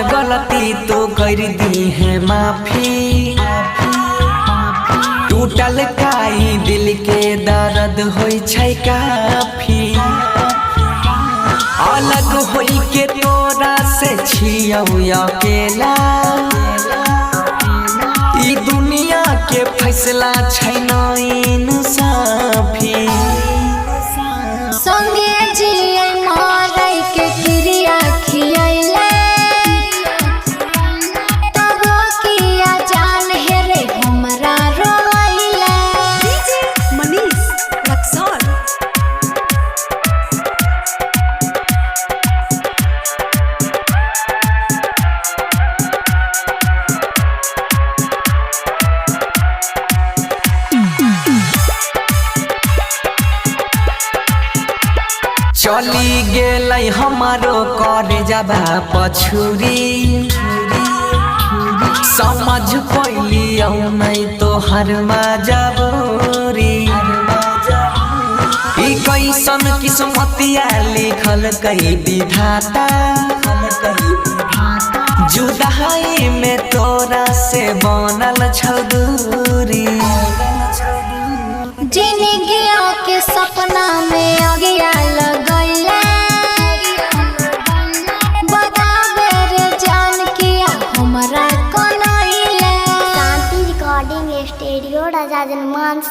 गलती तो कर दी है माफी। टूटल काई दिल के दर्द होई छै काफी। अलग होई के तोरा से छियौ अकेला। ई दुनिया के फैसला छै ना इंसाफी। संगे जिए मारै के क्रिया खियैले तब किया जान हे रे हमरा रोइले। डीजे मनीष रक्सौल। चली गेलै हमारो करे जाबा पछुरी। समझ पैलियौ नहीं तोहर मजबूरी। ई कैसन किस्मतिया लिखल कई विधाता। जुदाई में तोरा से बनल छौ दूरी। जिंदगियों के सपना में आगिया लगैले बताबे रे जान किया हमरा कनैले। शांति रिकॉर्डिंग स्टूडियो राजा जनमान।